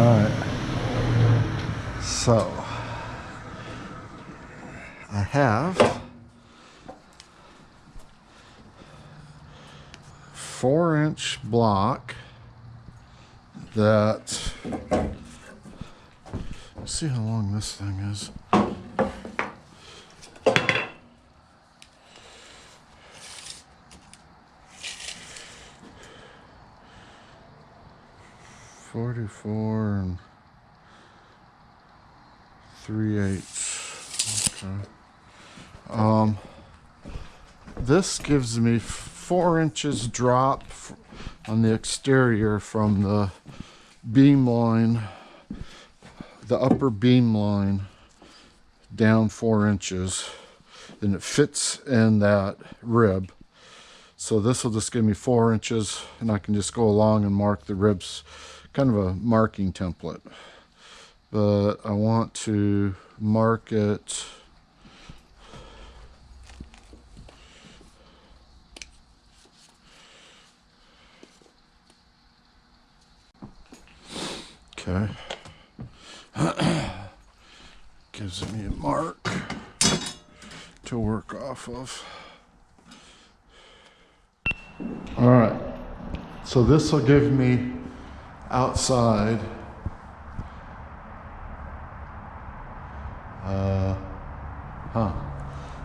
Alright, so I have 4-inch block that, let's see how long this thing is. .44 3/8. Okay. This gives me 4 inches drop on the exterior from the beam line, the upper beam line, down 4 inches, and it fits in that rib. So this will just give me 4 inches, and I can just go along and mark the ribs, kind of a marking template. But I want to mark it okay. Gives me a mark to work off of. All right, so this will give me outside let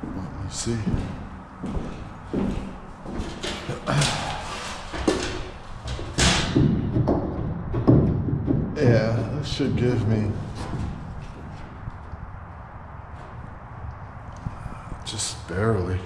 me see. Yeah, this should give me just barely.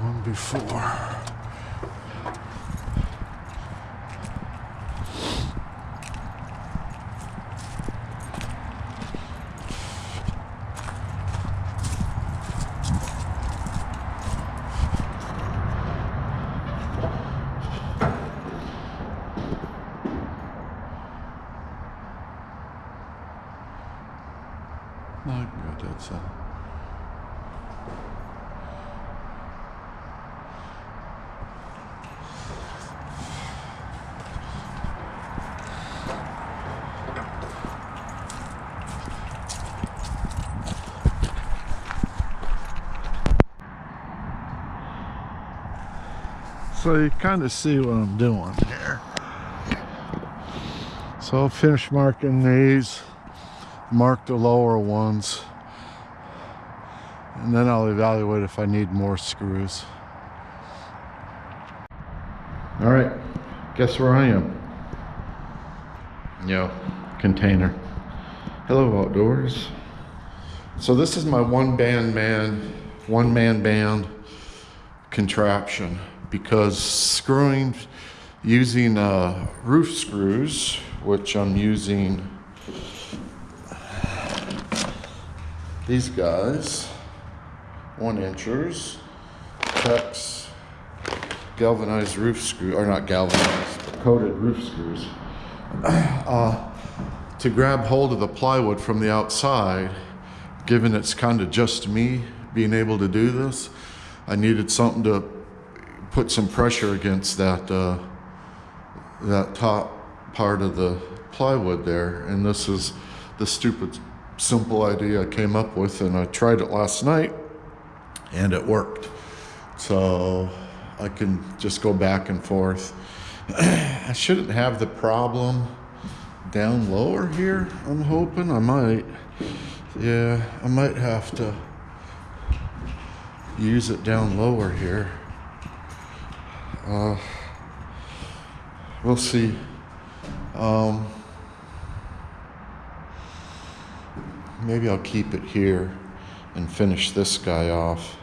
One before. Not good, that's a... So you kind of see what I'm doing here. So I'll finish marking these, mark the lower ones, and then I'll evaluate if I need more screws. All right, guess where I am? Yo, container. Hello, outdoors. So this is my one-man band contraption, because screwing using roof screws, which I'm using these guys, 1-inchers, Trac galvanized roof screw, or not galvanized, but coated roof screws, to grab hold of the plywood from the outside. Given it's kind of just me being able to do this, I needed something to put some pressure against that that top part of the plywood there. And this is the stupid simple idea I came up with, and I tried it last night and it worked. So I can just go back and forth. I shouldn't have the problem down lower here, I'm hoping. I might. Yeah, I might have to use it down lower here. We'll see. Maybe I'll keep it here and finish this guy off.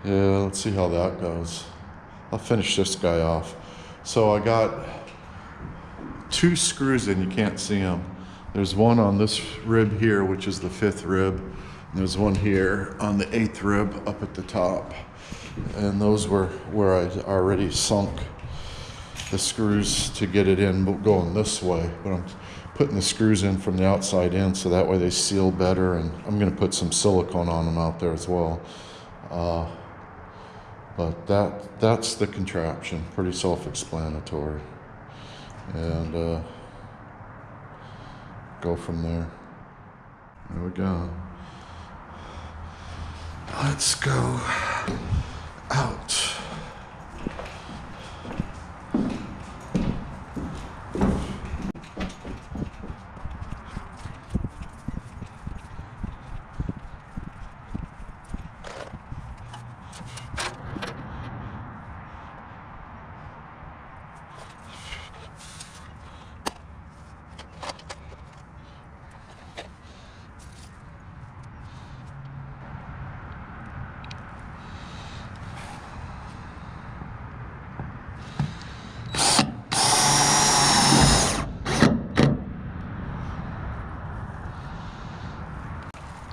Yeah, let's see how that goes. I'll finish this guy off. So I got 2 screws in, you can't see them. There's one on this rib here, which is the 5th rib. And there's one here on the 8th rib up at the top. And those were where I already sunk the screws to get it in going this way. But I'm putting the screws in from the outside in, so that way they seal better. And I'm gonna put some silicone on them out there as well. But that's the contraption, pretty self-explanatory. And go from there. There we go. Let's go out.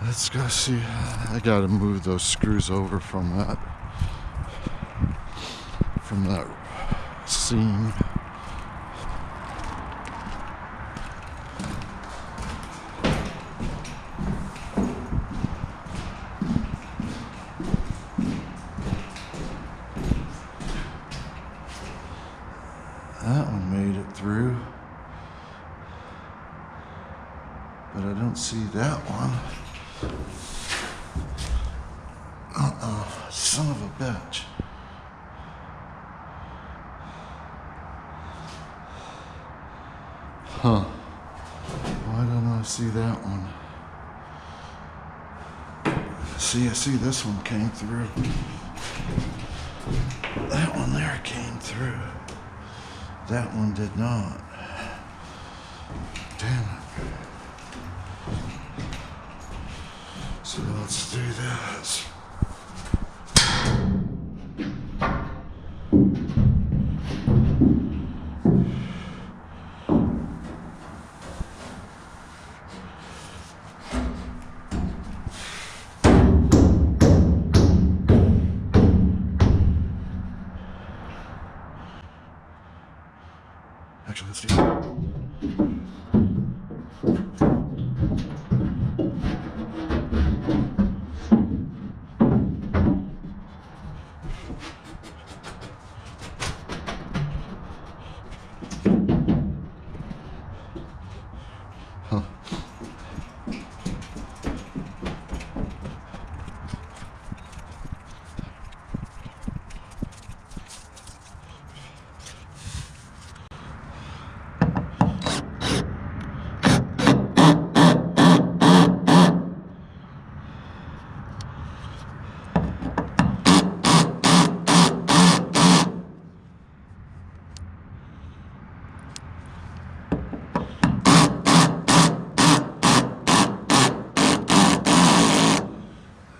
Let's go see. I gotta move those screws over from that. from that seam. That one made it through, but I don't see that one. Son of a bitch. Huh. Why don't I see that one? See, I see this one came through. That one there came through. That one did not. Damn it. So let's do this. Actually, let's do it. Huh.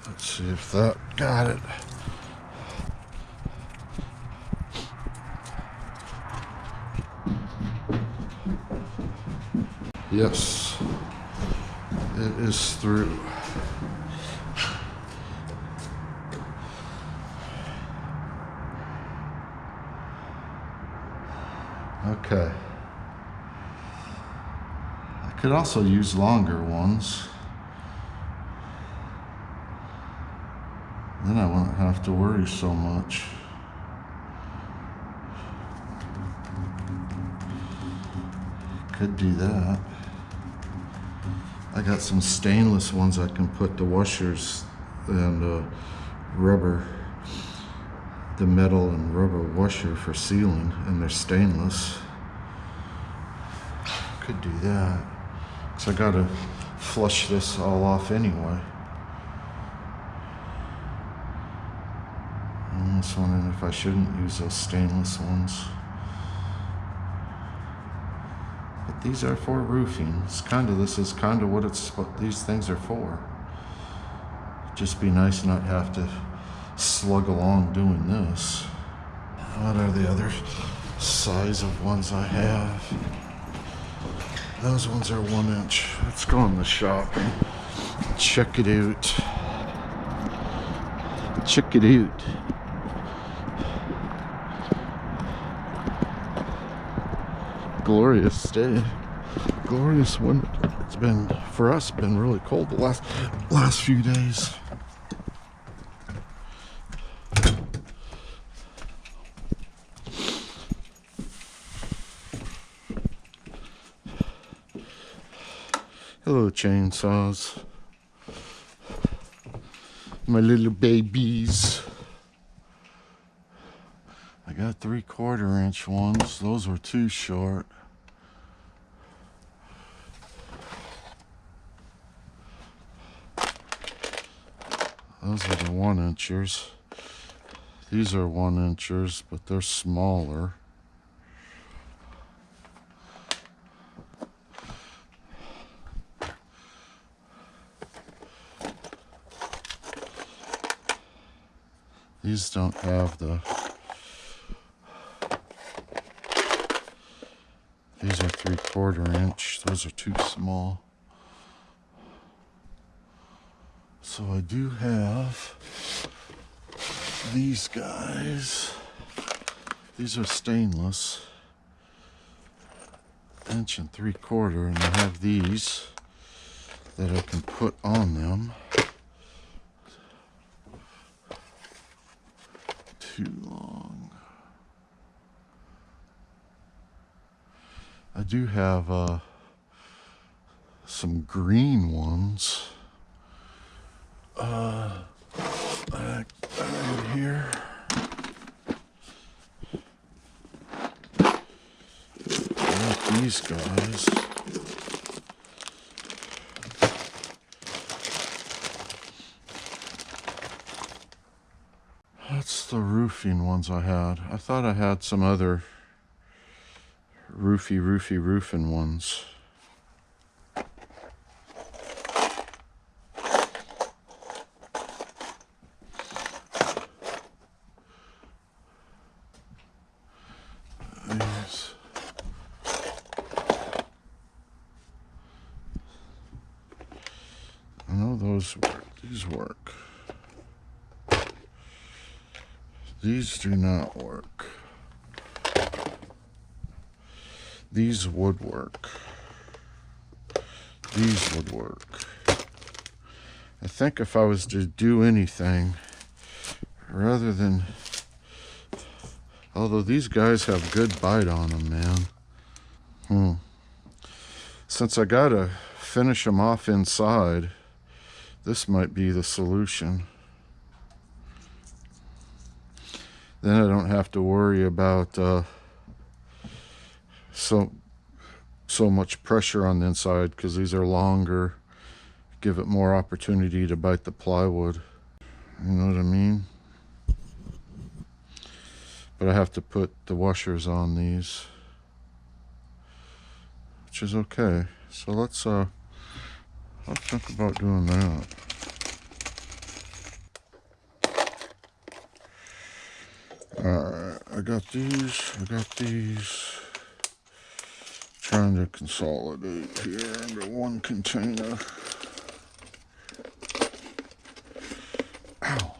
Let's see if that got it. Yes, it is through. Okay. I could also use longer ones. Then I won't have to worry so much. Could do that. I got some stainless ones I can put the washers and rubber, the metal and rubber washer for sealing, and they're stainless. Could do that. So I gotta flush this all off anyway. I'm just wondering if I shouldn't use those stainless ones. But these are for roofing. This is kind of what these things are for. Just be nice not have to slug along doing this. What are the other size of ones I have? Those ones are 1 inch. Let's go in the shop and check it out. Check it out. Glorious day. Glorious winter. It's been, for us, been really cold the last few days. Hello, chainsaws. My little babies. I got 3/4 inch ones. Those were too short. Those are the 1 inchers. These are 1 inchers, but they're smaller. These don't have the... These are 3/4 inch. Those are too small. So I do have these guys. These are stainless, 1 3/4 inch, and I have these that I can put on them. Too long. I do have some green ones. Right here. I like these guys. That's the roofing ones I had. I thought I had some other roofing ones. These. I know those work. These work. These do not work. These would work. These would work. I think if I was to do anything, rather than... Although these guys have good bite on them, man. Since I gotta finish them off inside, this might be the solution. Then I don't have to worry about so much pressure on the inside, because these are longer, give it more opportunity to bite the plywood. You know what I mean? But I have to put the washers on these, which is okay. So let's think about doing that. Alright, I got these. Trying to consolidate here into one container. Ow.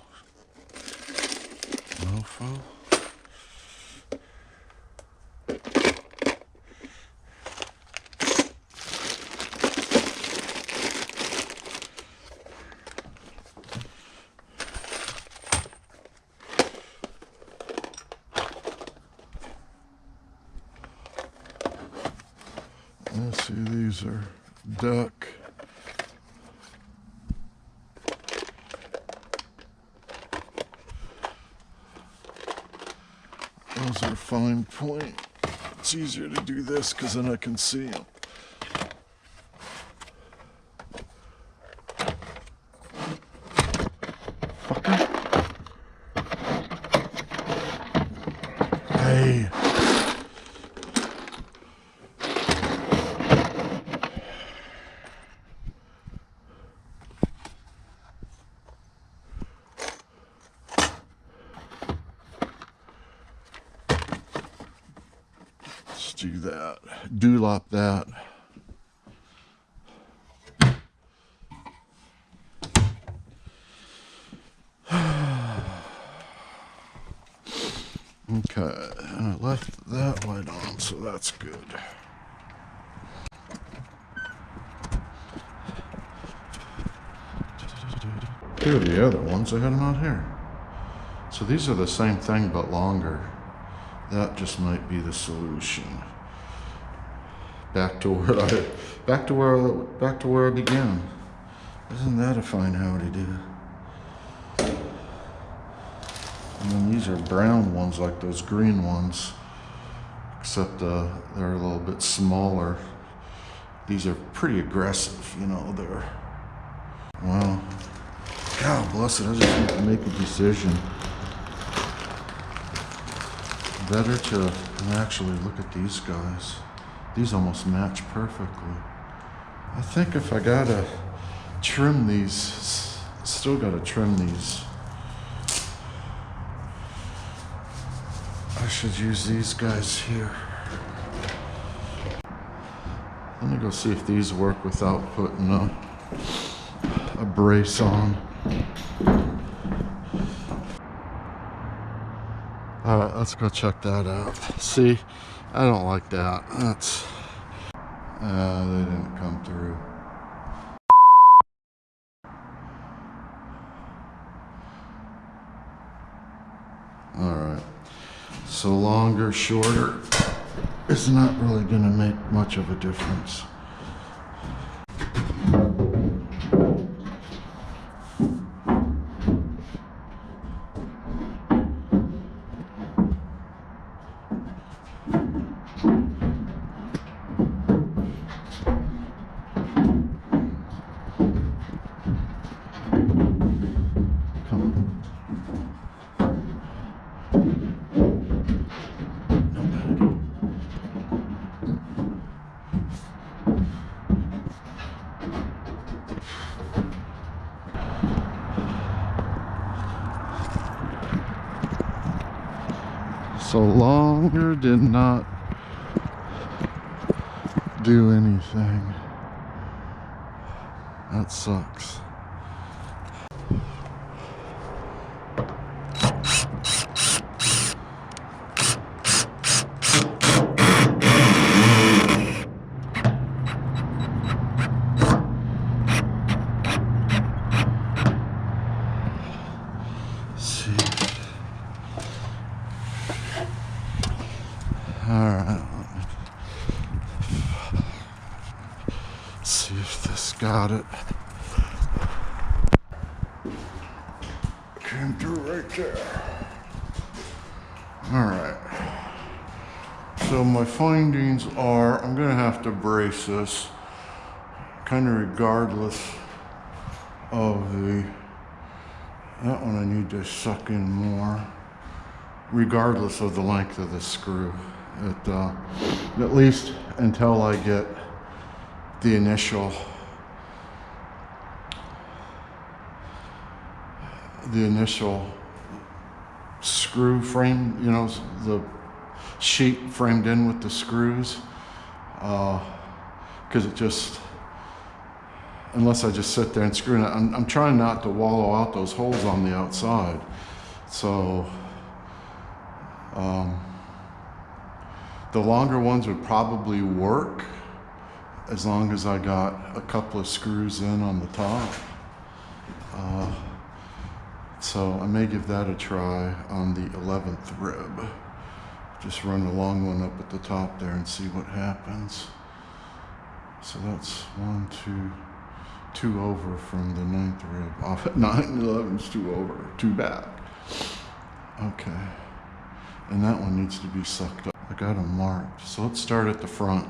Mofo. Let's see, these are duck. Those are fine point. It's easier to do this because then I can see them. Hey. Do that. Doolop that. Okay, and I left that light on, so that's good. Here are the other ones. I had them out here. So these are the same thing but longer. That just might be the solution. Back to where I began. Isn't that a fine howdy do? And then these are brown ones like those green ones, except they're a little bit smaller. These are pretty aggressive, you know. They're, well, God bless it. I just need to make a decision. Better to actually look at these guys. These almost match perfectly. I think if I gotta trim these, still gotta trim these, I should use these guys here. Let me go see if these work without putting a brace on. All right, let's go check that out. See, I don't like that. That's, they didn't come through. All right, so longer, shorter is not really gonna make much of a difference. So longer did not do anything. That sucks. Alright, let's see if this got it. Came through right there. Alright, so my findings are I'm gonna have to brace this kind of regardless of that one I need to suck in more, regardless of the length of the screw. At least until I get the initial screw frame, you know, the sheet framed in with the screws, because it just, unless I just sit there and screw it, I'm trying not to wallow out those holes on the outside. So the longer ones would probably work as long as I got a couple of screws in on the top. So I may give that a try on the 11th rib. Just run a long one up at the top there and see what happens. So that's 1, 2 over from the 9th rib. Off at 9, 11's 2 over, 2 back. Okay, and that one needs to be sucked up. I got them marked. So let's start at the front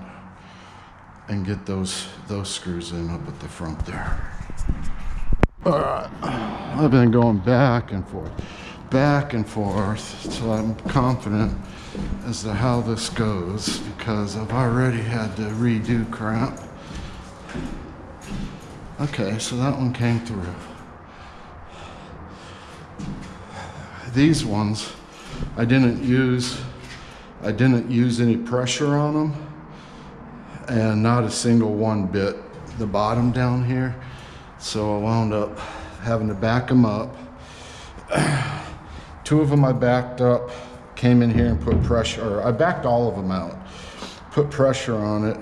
and get those screws in up at the front there. All right, I've been going back and forth till I'm confident as to how this goes, because I've already had to redo crap. Okay, so that one came through. These ones, I didn't use any pressure on them, and not a single one bit the bottom down here. So I wound up having to back them up. 2 of them I backed up, came in here and put pressure, or I backed all of them out, put pressure on it,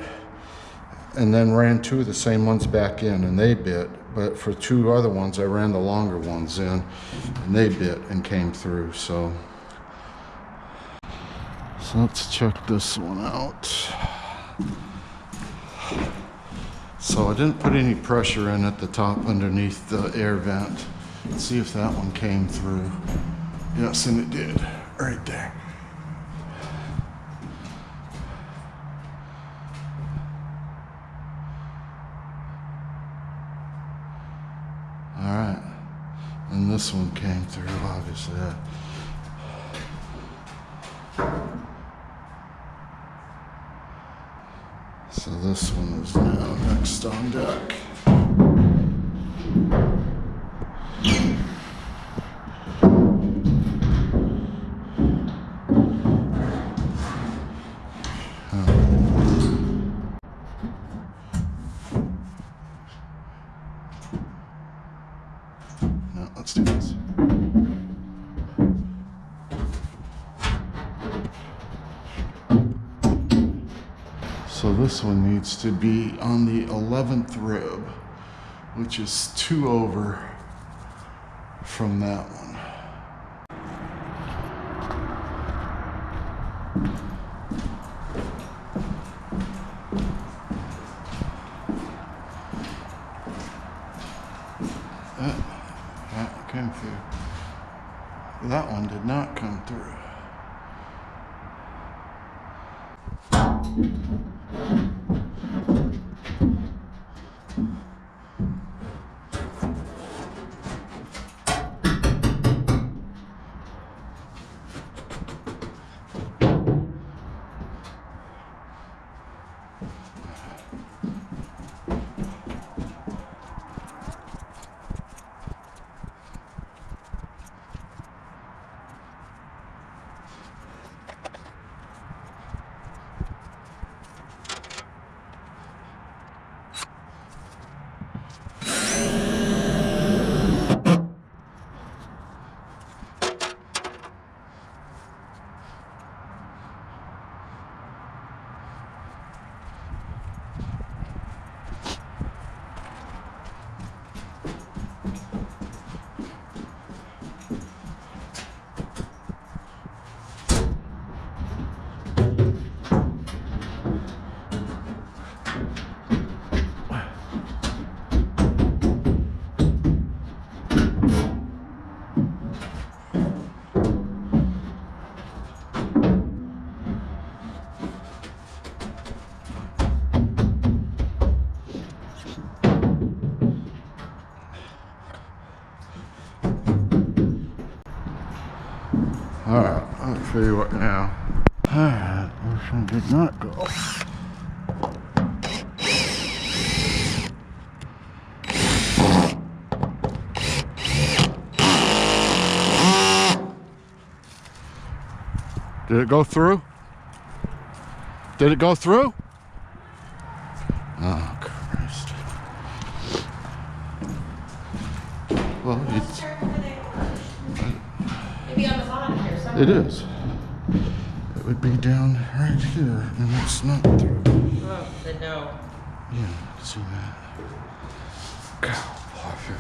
and then ran 2 of the same ones back in, and they bit. But for 2 other ones, I ran the longer ones in, and they bit and came through. So let's check this one out. So I didn't put any pressure in at the top underneath the air vent. Let's see if that one came through. Yes, and it did, right there. All right, and this one came through, obviously. So this one is now next on deck. Now let's do this. this one needs to be on the 11th rib, which is 2 over from that one. That came through. That one did not come through. Alright, I'll show you what now. Alright, this one did not go. Did it go through? Did it go through? Oh, Christ. Well, it's... Maybe on the bottom here somewhere. It is. It would be down right here, and it's not through. Oh, then no. Yeah, see that? Cow, wash it.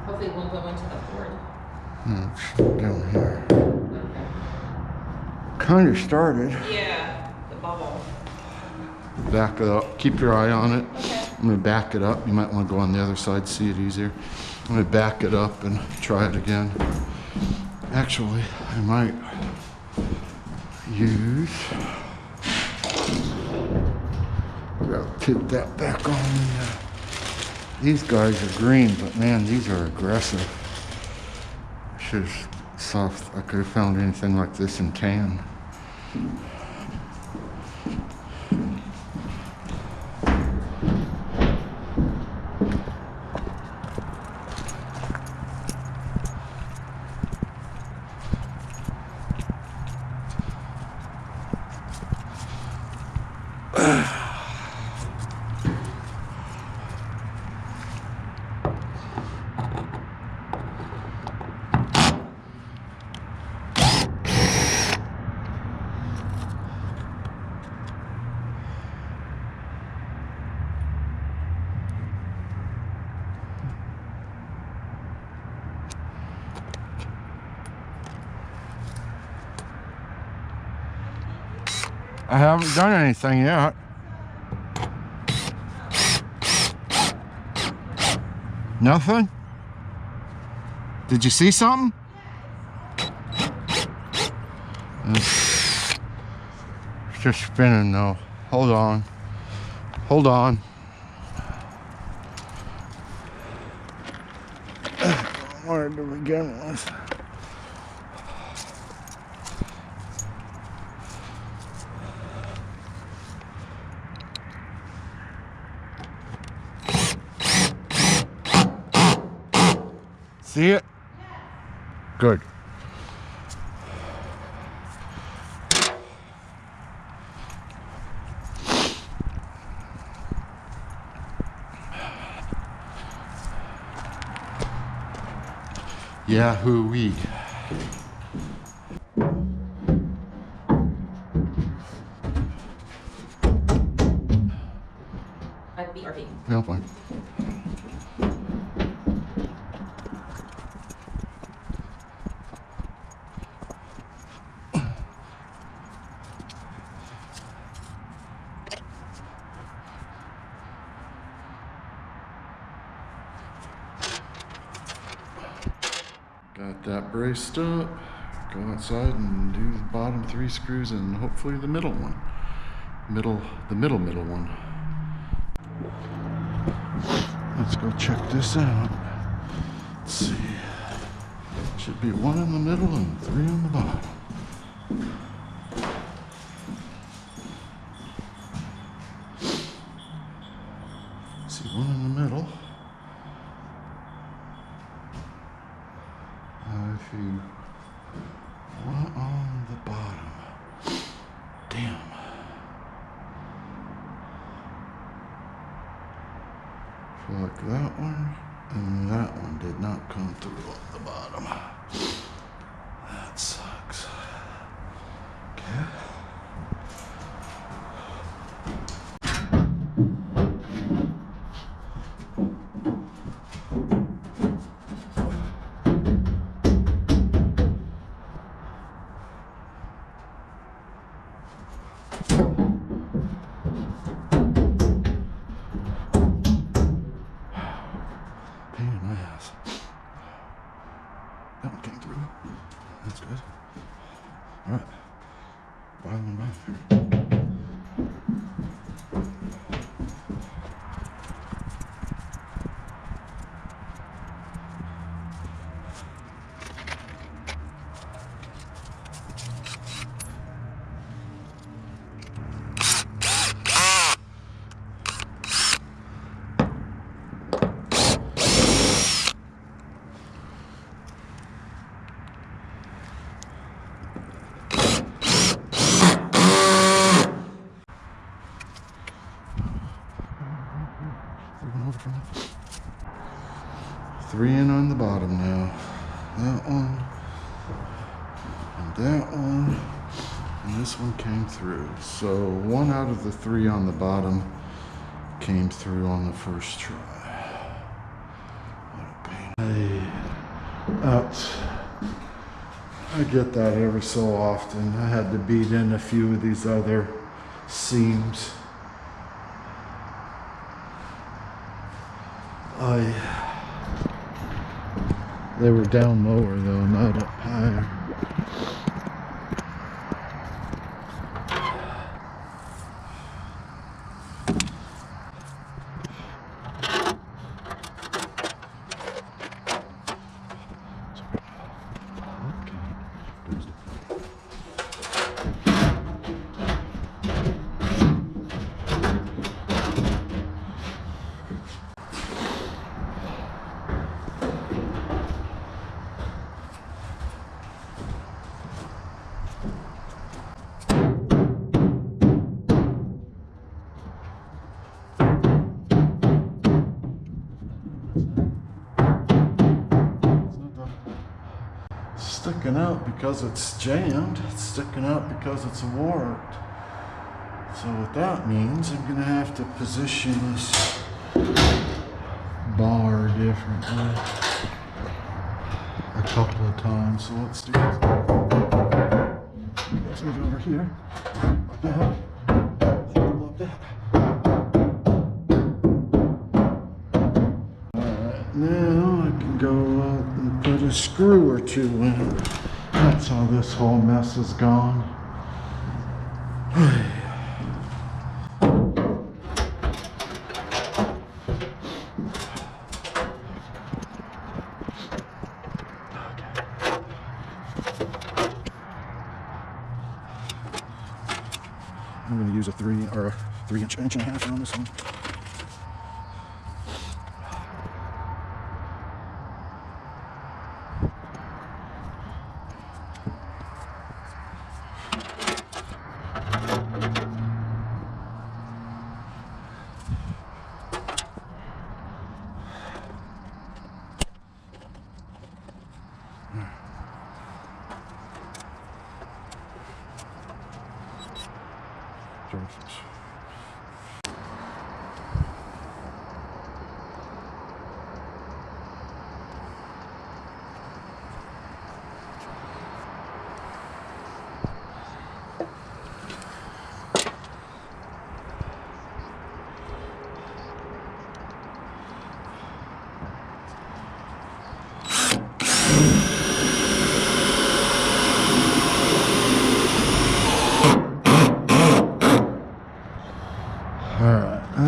Hopefully it won't go into the board. No, it's down here. Okay. Kind of started. Yeah, the bubble. Back it up. Keep your eye on it. Okay. I'm going to back it up. You might want to go on the other side, see it easier. I'm going to back it up and try it again. Actually, I might use... I'll tip that back on. These guys are green, but man, these are aggressive. I should have soft. I could have found anything like this in tan. I haven't done anything yet. Nothing? Did you see something? It's just spinning though. Hold on. Hold on. Hard to begin with. See it? Good. Yahoo-wee. RV. Yeah, fine. Got that braced up. Go outside and do the bottom 3 screws and hopefully the middle one. The middle one. Let's go check this out. Let's see. Should be 1 in the middle and 3 on the bottom. See, 1 in the middle. I see 1 on the bottom. Damn. Like that one and that one did not come through on the bottom. That sucks. Okay. Pain in my ass. That one came through. That's good. All right. Bottom and bottom. Over from it. 3 in on the bottom now. That one, and that one, and this one came through. So 1 out of the 3 on the bottom came through on the first try. What a pain. I get that every so often. I had to beat in a few of these other seams. They were down lower though, not up higher. Sticking out because it's jammed. It's sticking out because it's warped. So what that means, I'm gonna have to position this bar differently a couple of times. So let's do this. Let's move it over here. Like that. Like that. Alright, now I can go up and put a screw or 2 in. That's how this whole mess is gone. I'm going to use a 3-inch, inch and a half on this one.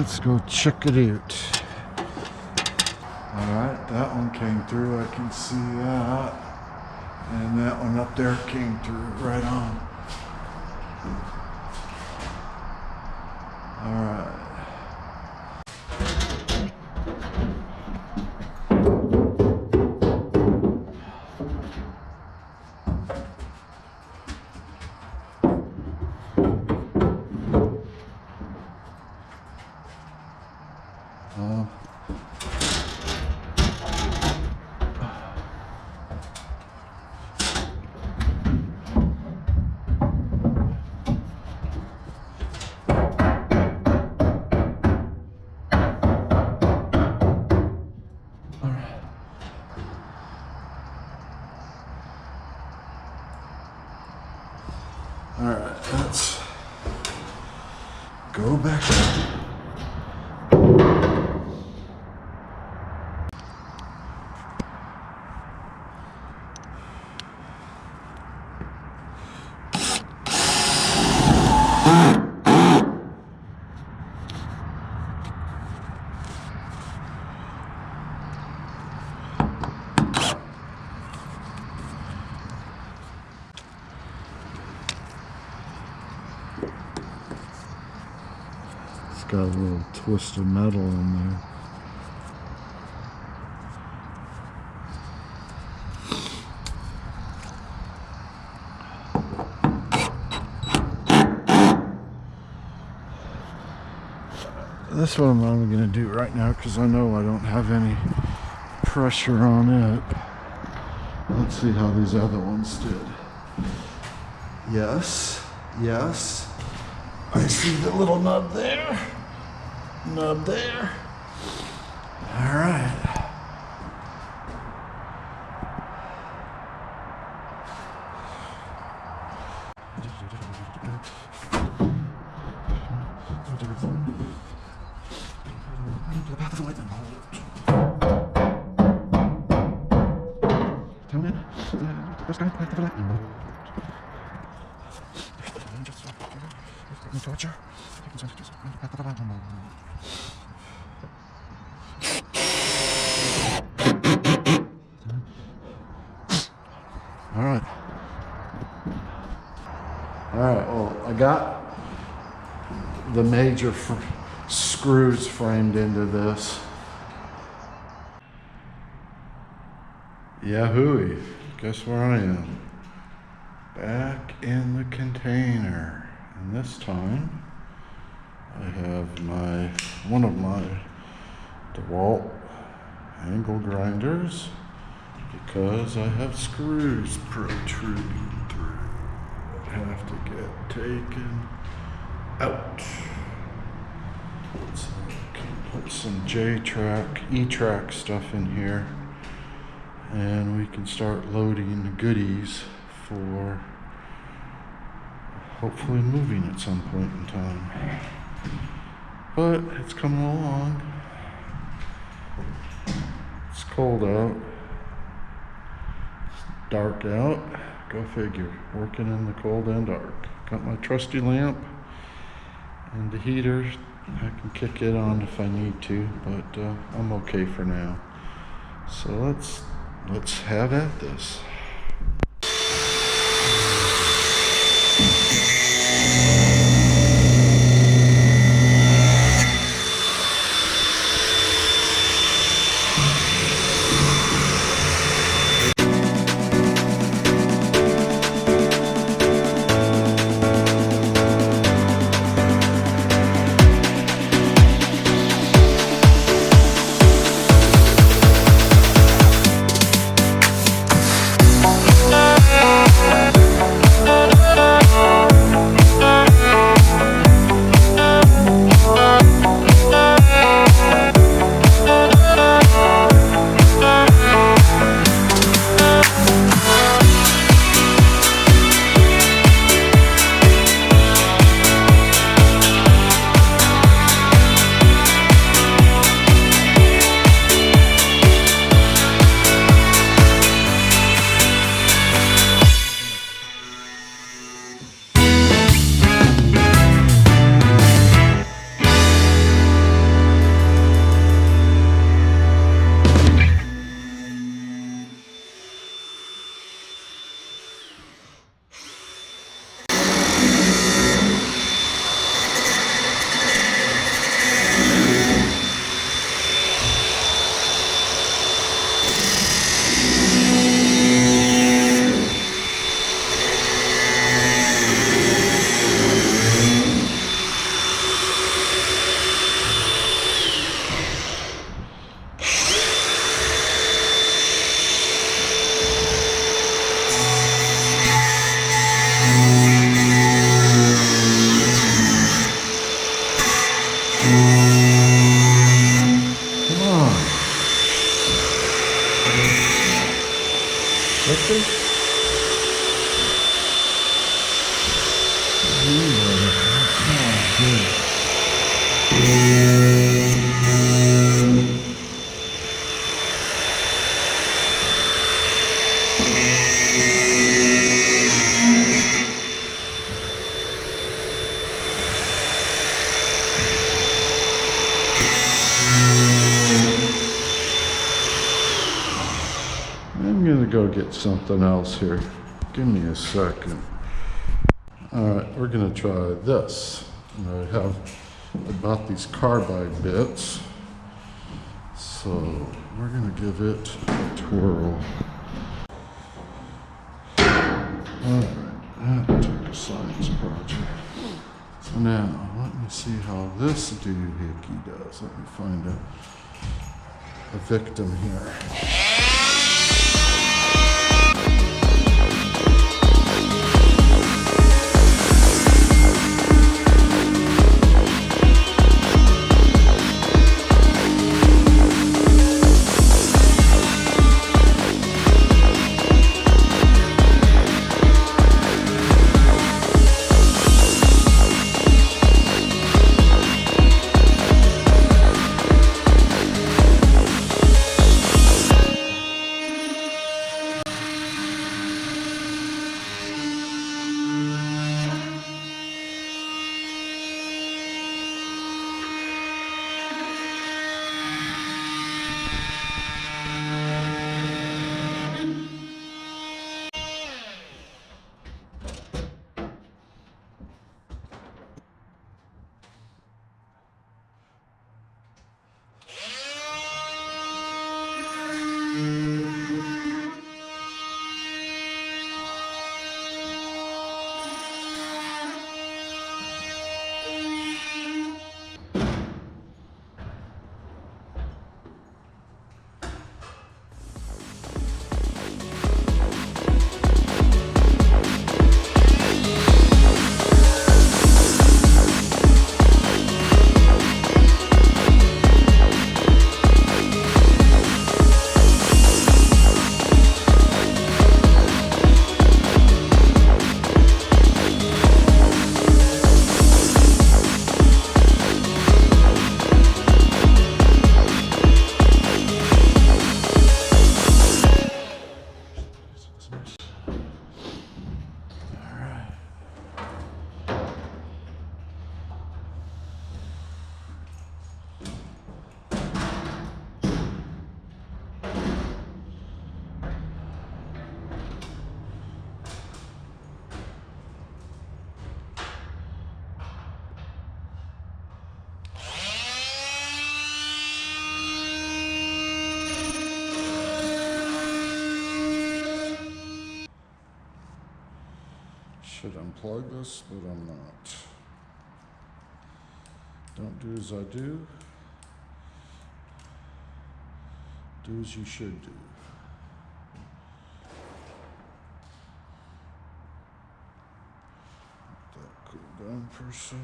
let's go check it out. Alright, that one came through, I can see that. And that one up there came through right on. Alright. Alright, let's go back. Got a little twist of metal in there. This one I'm going to do right now because I know I don't have any pressure on it. Let's see how these other ones did. Yes, yes. I see the little nub there. Nub there. All right. All right, well, I got the major screws framed into this. Yahooey, guess where I am? Back in the container. And this time, I have one of my DeWalt angle grinders because I have screws protruding through. Have to get taken out. So I can put some J-trac, E-trac stuff in here, and we can start loading the goodies for hopefully moving at some point in time. But it's coming along. It's cold out. It's dark out. Go figure, working in the cold and dark. Got my trusty lamp and the heater. I can kick it on if I need to, but I'm okay for now. So let's have at this. I'm gonna go get something else here. Give me a second. All right, we're gonna try this. I bought these carbide bits, so we're gonna give it a twirl. All right, that took a science project. So now, let me see how this doohickey does. Let me find a victim here. Should unplug this, but I'm not. Don't do as I do. Do as you should do. Let that cool down for a second.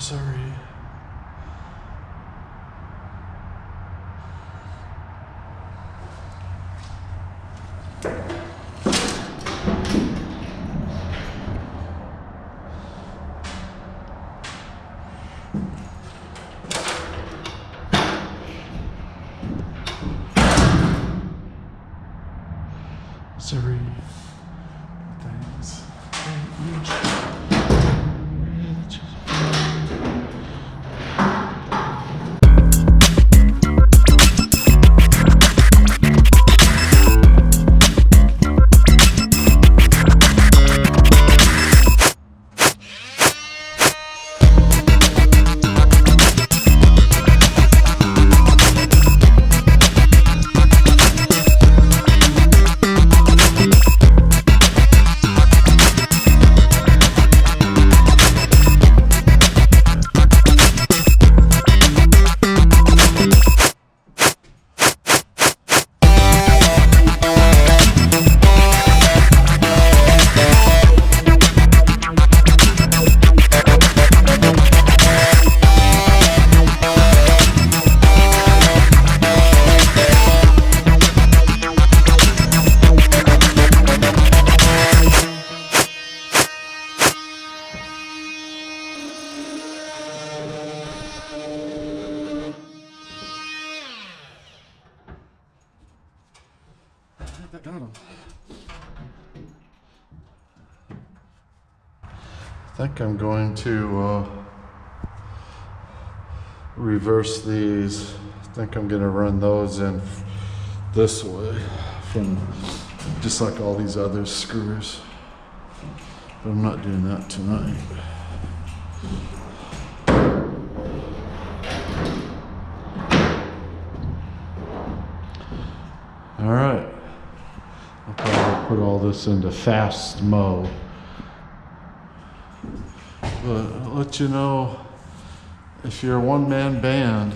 Sorry. Sorry. Thanks. Got him. I think I'm going to reverse these. I think I'm going to run those in this way, from just like all these other screws. But I'm not doing that tonight. All right. I'll probably put all this into fast mode. But I'll let you know, if you're a one-man band,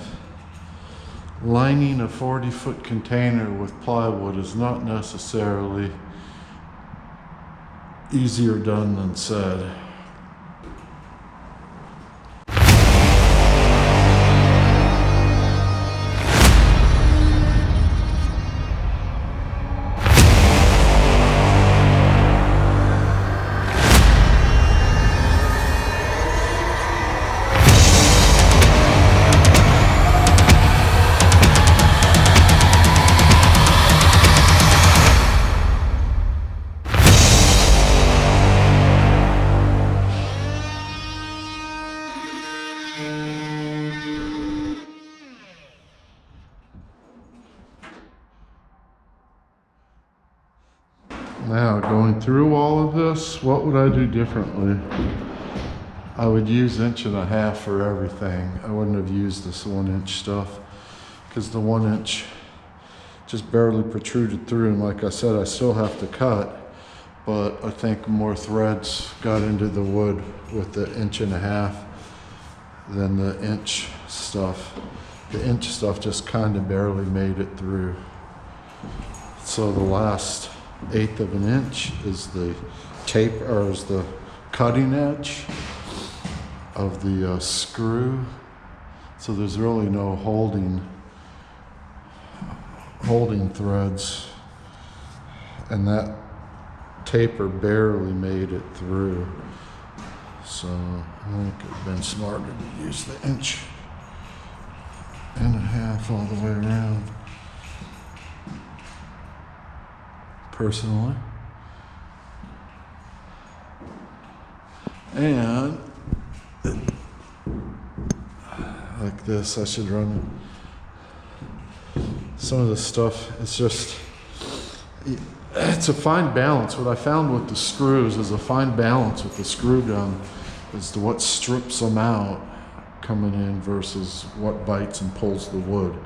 lining a 40-foot container with plywood is not necessarily easier done than said. Now, going through all of this, what would I do differently? I would use 1.5 inches for everything. I wouldn't have used this 1-inch stuff, because the 1 inch just barely protruded through, and like I said, I still have to cut, but I think more threads got into the wood with the 1.5 inches than the inch stuff. The inch stuff just kind of barely made it through. So the last 1/8 of an inch is the tape, or is the cutting edge of the screw. So there's really no holding threads, and that taper barely made it through. So I think it'd have been smarter to use the 1.5 inches all the way around, personally. And like this, I should run some of this stuff. It's a fine balance. What I found with the screws is a fine balance with the screw gun as to what strips them out coming in versus what bites and pulls the wood.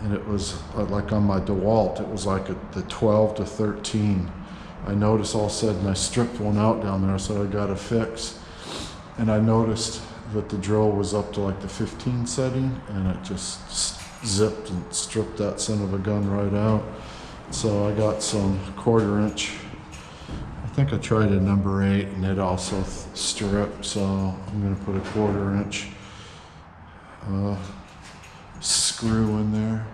And it was like on my DeWalt, it was like at the 12 to 13. I noticed all of a sudden I stripped one out down there, so I got a fix. And I noticed that the drill was up to like the 15 setting, and it just zipped and stripped that son of a gun right out. So I got some 1/4 inch think I tried a number 8 and it also stripped, so I'm gonna put a 1/4 inch screw in there.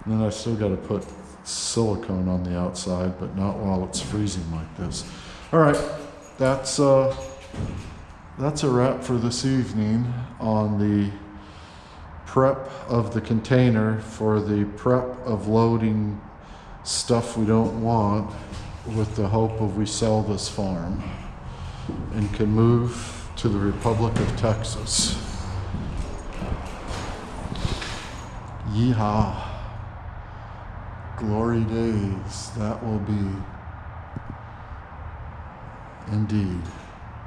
And then I still gotta put silicone on the outside, but not while it's freezing like this. All right, that's a wrap for this evening on the prep of the container for the prep of loading stuff we don't want, with the hope of we sell this farm and can move to the Republic of Texas. Yeehaw. Glory days, that will be. Indeed.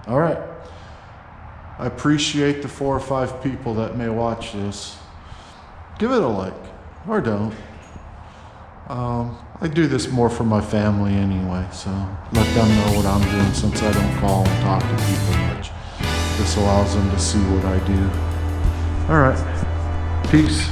All right. I appreciate the 4 or 5 people that may watch this. Give it a like, or don't. I do this more for my family anyway, so let them know what I'm doing since I don't call and talk to people much. This allows them to see what I do. All right. Peace.